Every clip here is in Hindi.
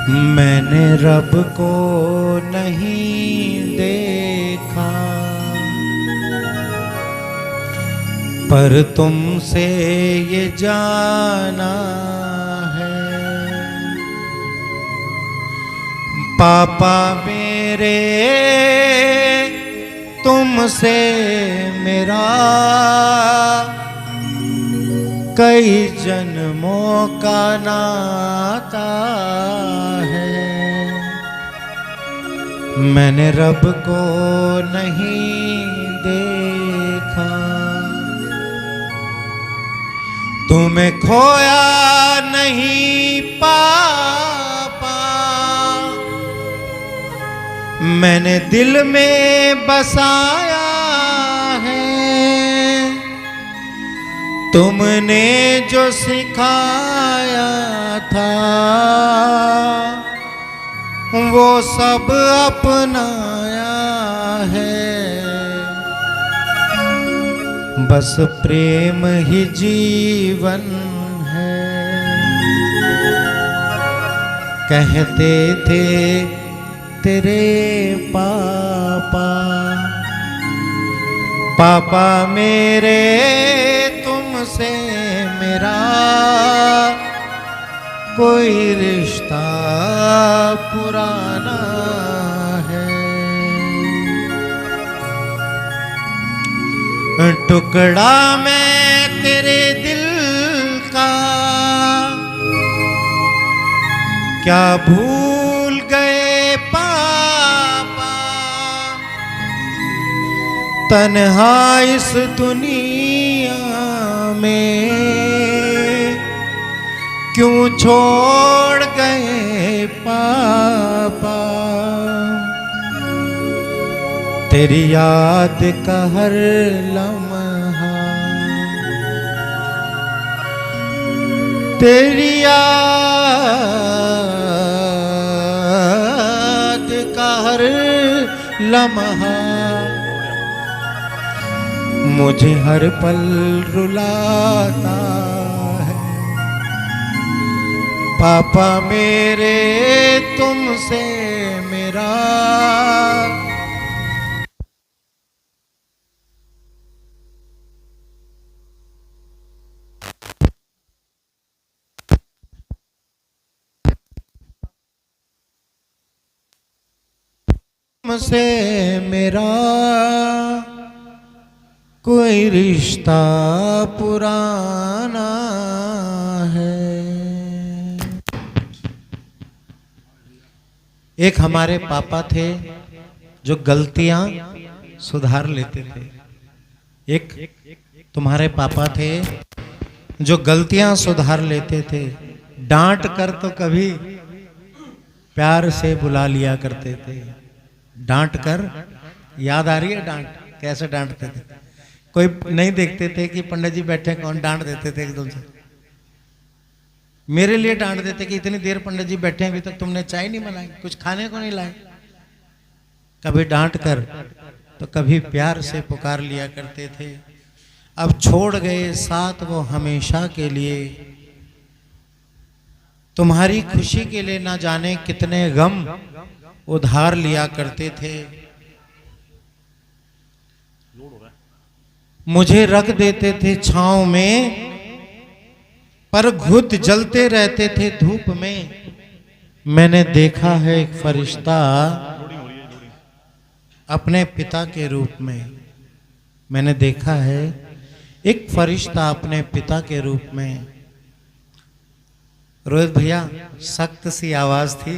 मैंने रब को नहीं देखा, पर तुमसे ये जाना है। पापा मेरे तुमसे मेरा कई जन्मों का नाता है। मैंने रब को नहीं देखा, तुम्हें खोया नहीं पापा, मैंने दिल में बसाया है। तुमने जो सिखाया था वो सब अपनाया है। बस प्रेम ही जीवन है। कहते थे तेरे पापा, पापा मेरे तुमसे मेरा कोई रिश्ता पुराना है। टुकड़ा मैं तेरे दिल का क्या भूल गए पापा, तन्हा इस दुनिया में क्यों छोड़ गए पापा। तेरी याद का हर लम्हा, तेरी याद का हर लम्हा मुझे हर पल रुलाता है। पापा मेरे तुमसे मेरा तुमसे मेरा कोई रिश्ता पुराना है। एक हमारे पापा थे जो गलतियां सुधार लेते थे। एक तुम्हारे पापा थे जो गलतियां सुधार लेते थे। डांट कर तो कभी प्यार से बुला लिया करते थे। डांट कर, याद आ रही है डांट कैसे डांटते थे? कोई नहीं देखते थे कि पंडित जी बैठे कौन, डांट देते थे एकदम से। मेरे लिए डांट देते कि इतनी देर पंडित जी बैठे हैं अभी तक तुमने चाय नहीं बनाई, कुछ खाने को नहीं लाए। कभी डांट कर तो कभी प्यार से पुकार लिया करते थे। अब छोड़ गए साथ वो हमेशा के लिए। तुम्हारी खुशी के लिए ना जाने कितने गम उधार लिया करते थे। मुझे रख देते थे छांव में, पर खुद जलते रहते थे धूप में। मैंने देखा है एक फरिश्ता अपने पिता के रूप में। मैंने देखा है एक फरिश्ता अपने पिता के रूप में। रोहित भैया, सख्त सी आवाज थी,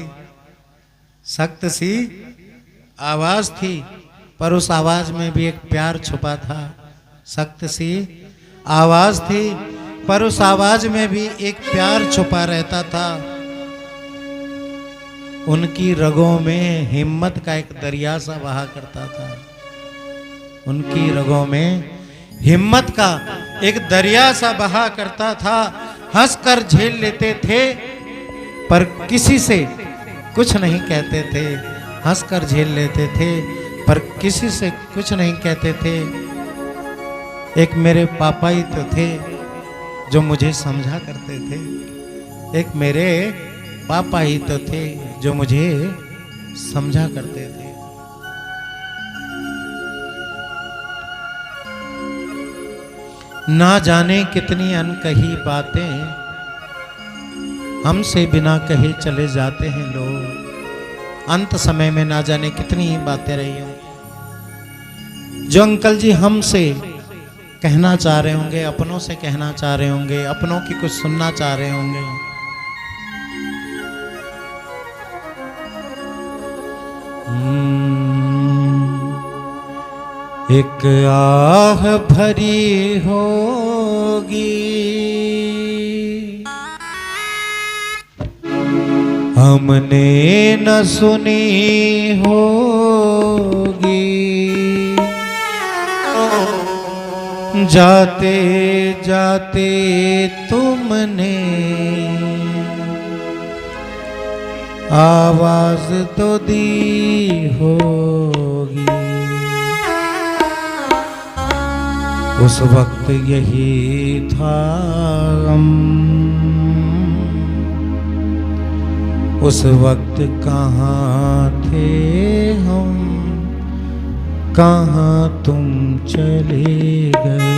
सख्त सी आवाज थी, पर उस आवाज में भी एक प्यार छुपा था। सख्त सी आवाज थी, पर उस आवाज में भी एक प्यार छुपा रहता था। उनकी रगों में हिम्मत का एक दरिया सा बहा करता था। उनकी रगों में हिम्मत का एक दरिया सा बहा करता था। हंसकर झेल लेते थे, पर किसी से कुछ नहीं कहते थे। हंसकर झेल लेते थे, पर किसी से कुछ नहीं कहते थे। एक मेरे पापा ही तो थे जो मुझे समझा करते थे। एक मेरे पापा ही तो थे जो मुझे समझा करते थे। ना जाने कितनी अनकही बातें हमसे बिना कहे चले जाते हैं लोग। अंत समय में ना जाने कितनी बातें रही होंगी जो अंकल जी हमसे कहना चाह रहे होंगे, अपनों से कहना चाह रहे होंगे, अपनों की कुछ सुनना चाह रहे होंगे। एक आह भरी होगी हमने न सुनी होगी, जाते जाते तुमने आवाज तो दी होगी। उस वक्त यही था गम, उस वक्त कहाँ थे हम, कहाँ तुम चले गए।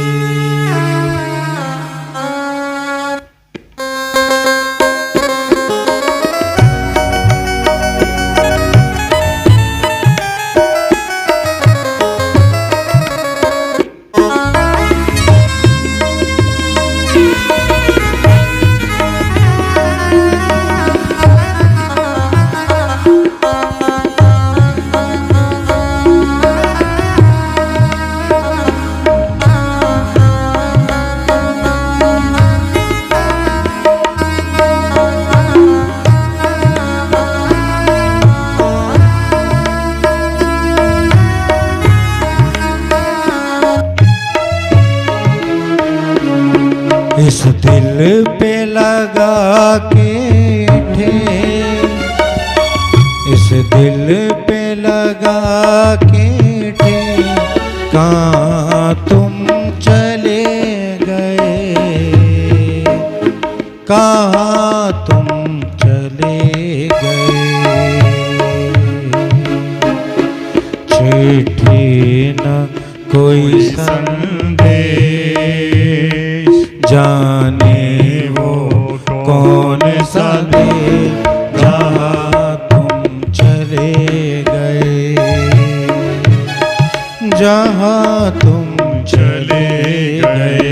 इस दिल पे लगा के थे, इस दिल पे लगा के थे, कहाँ तुम चले गए, कहाँ तुम चले गए। चिट्ठी न कोई संदेश, जाने वो कौन सा देश, जहाँ तुम चले गए, जहाँ तुम चले गए।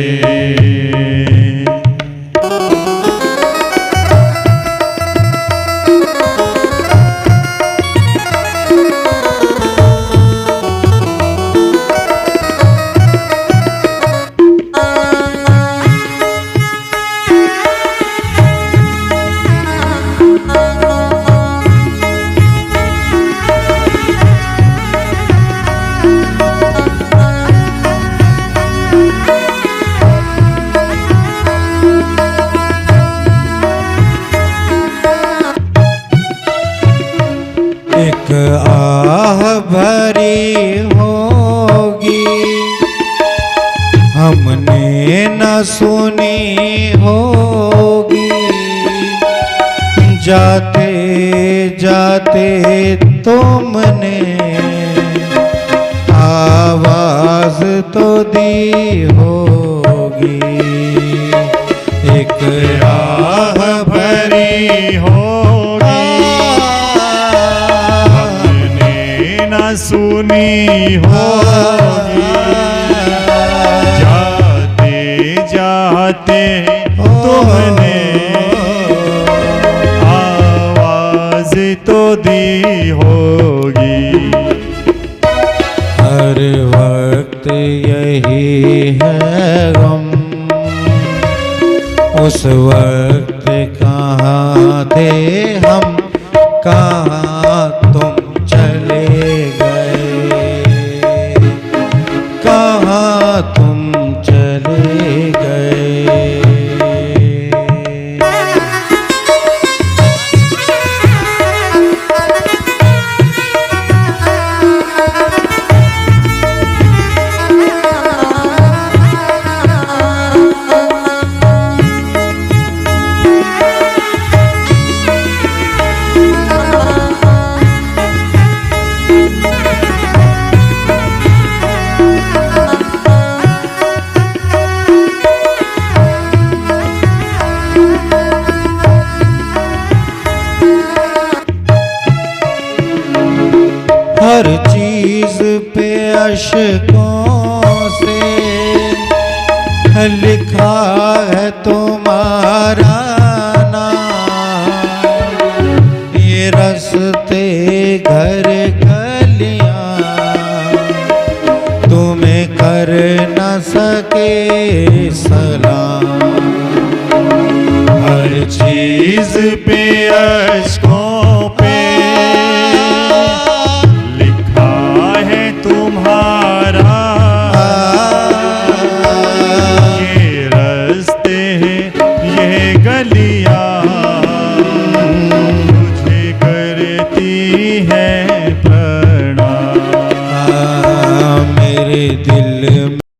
एक आह भरी होगी हमने न सुनी होगी, जाते जाते तुमने आवाज तो दी होगी। एक आह भरी होगी सुनी होगी, जाते जाते तुमने आवाज तो दी होगी। हर वक्त यही है गम, उस वक्त कहाँ थे हम, कहाँ तुम चले गए, कहाँ तुम चले गए। अशकों से लिखा है तुम्हारा नाम। ये रास्ते घर गलियां तुम्हें कर न सके सलाम। हर चीज पे अशकों पे लिखा है तुम्हारा। ये रास्ते ये गलियां तुझे करती है